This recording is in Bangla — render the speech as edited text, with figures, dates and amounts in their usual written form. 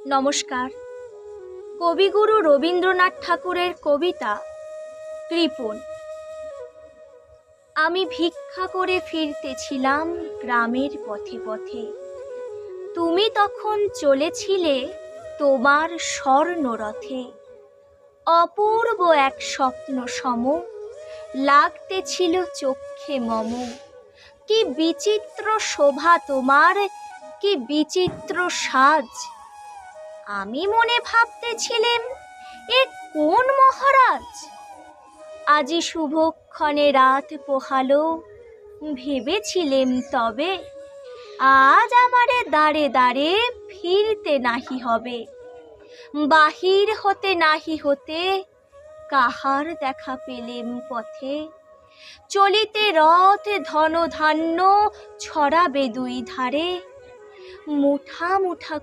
নমস্কার। কবিগুরু রবীন্দ্রনাথ ঠাকুরের কবিতা কৃপণ। আমি ভিক্ষা করে ফিরতেছিলাম গ্রামের পথে পথে। তুমি তখন চলেছিলে তোমার স্বর্ণরথে। অপূর্ব এক স্বপ্ন সম লাগতেছিল চক্ষে মম। কি বিচিত্র শোভা তোমার, কি বিচিত্র সাজ। আমি মনে ভাবতেছিলেম, এ কোন মহারাজ। আজি শুভক্ষণে রাত পোহালো, ভেবেছিলেম তবে আজ আমারে দাঁড়ে দাঁড়ে ফিরতে নাহি হবে। বাহির হতে নাহি হতে কাহার দেখা পেলেম পথে। চলিতে রথ ধন ধান্য ছড়াবে দুই ধারে। মুঠা মুঠা